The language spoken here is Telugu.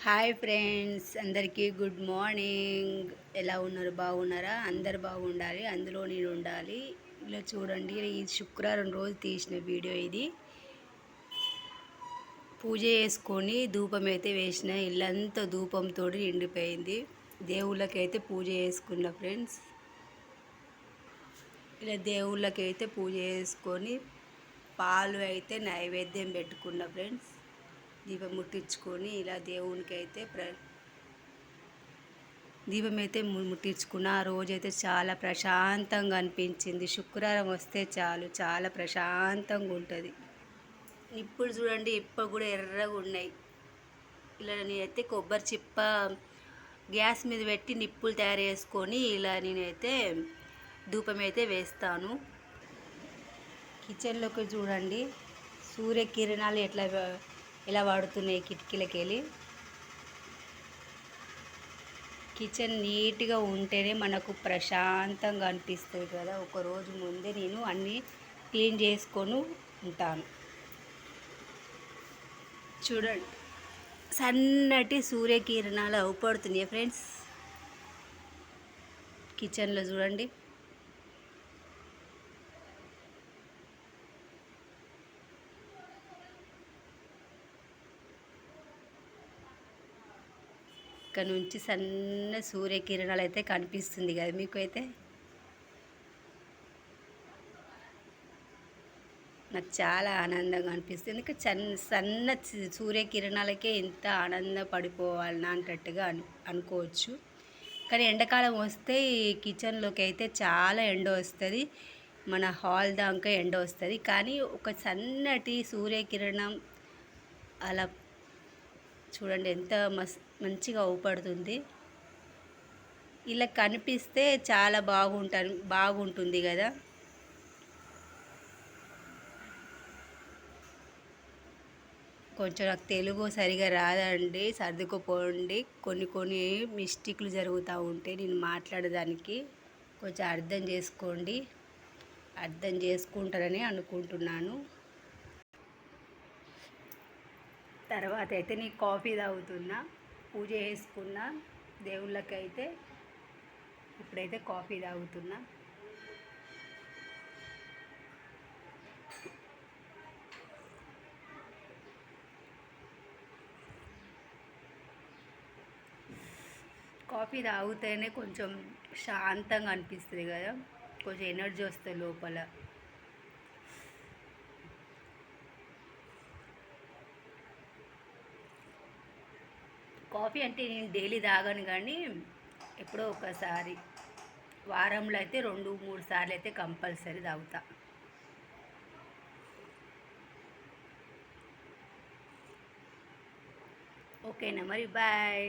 హాయ్ ఫ్రెండ్స్, అందరికీ గుడ్ మార్నింగ్. ఎలా ఉన్నారు? బాగున్నారా? అందరు బాగుండాలి, అందులో నేను ఉండాలి. ఇలా చూడండి, ఈ శుక్రవారం రోజు తీసిన వీడియో ఇది. పూజ చేసుకొని ధూపం అయితే వేసిన, ఇల్లంతా ధూపంతో నిండిపోయింది. దేవుళ్ళకైతే పూజ చేసుకున్న ఫ్రెండ్స్. ఇలా దేవుళ్ళకైతే పూజ చేసుకొని పాలు అయితే నైవేద్యం పెట్టుకున్న ఫ్రెండ్స్. దీపం ముట్టించుకొని ఇలా దేవునికి అయితే దీపం అయితే ముట్టించుకున్న. ఆ రోజైతే చాలా ప్రశాంతంగా అనిపించింది. శుక్రవారం వస్తే చాలు, చాలా ప్రశాంతంగా ఉంటుంది. ఇప్పుడు చూడండి, ఇప్పుడు కూడా ఎర్రగా ఉన్నాయి. ఇలా నేనైతే కొబ్బరి చిప్ప గ్యాస్ మీద పెట్టి నిప్పులు తయారు చేసుకొని ఇలా నేనైతే ధూపం అయితే వేస్తాను. కిచెన్లోకి చూడండి, సూర్యకిరణాలు ఎలా వాడుతున్నాయి కిటికీలకి వెళ్ళి. కిచెన్ నీట్గా ఉంటేనే మనకు ప్రశాంతంగా అనిపిస్తుంది కదా. ఒకరోజు ముందే నేను అన్నీ క్లీన్ చేసుకొని ఉంటాను. చూడండి, సన్నటి సూర్యకిరణాలు అవుపడుతున్నాయి ఫ్రెండ్స్. కిచెన్లో చూడండి. ఇక్కడ నుంచి సన్న సూర్యకిరణాలు అయితే కనిపిస్తుంది కదా మీకు. అయితే నాకు చాలా ఆనందంగా అనిపిస్తుంది. ఇంకా సన్న సూర్యకిరణాలకే ఇంత ఆనందపడిపోవాలన్నా అన్నట్టుగా అనుకోవచ్చు. కానీ ఎండాకాలం వస్తే ఈ కిచెన్లోకి అయితే చాలా ఎండ వస్తుంది. మన హాల్ దాకా ఎండ వస్తుంది. కానీ ఒక సన్నటి సూర్యకిరణం అలా చూడండి ఎంత మంచిగా అవుపడుతుంది. ఇలా కనిపిస్తే చాలా బాగుంటుంది కదా. కొంచెం నాకు తెలుగు సరిగా రాదండి, సర్దుకుపోండి. కొన్ని మిస్టేక్లు జరుగుతూ ఉంటాయి నేను మాట్లాడడానికి. కొంచెం అర్థం చేసుకోండి. అర్థం చేసుకుంటారని అనుకుంటున్నాను. తర్వాత అయితే నీ కాఫీ తాగుతున్నా, పూజ చేసుకున్నా దేవుళ్ళకైతే. ఇప్పుడైతే కాఫీ తాగుతున్నా. కాఫీ తాగితేనే కొంచెం శాంతంగా అనిపిస్తుంది కదా, కొంచెం ఎనర్జీ వస్తుంది లోపల. కాఫీ అంటే నేను డైలీ తాగను, కానీ ఎప్పుడో ఒకసారి, వారంలో అయితే 2-3 సార్లు అయితే కంపల్సరీ తాగుతా. ఓకేనా మరి, బాయ్.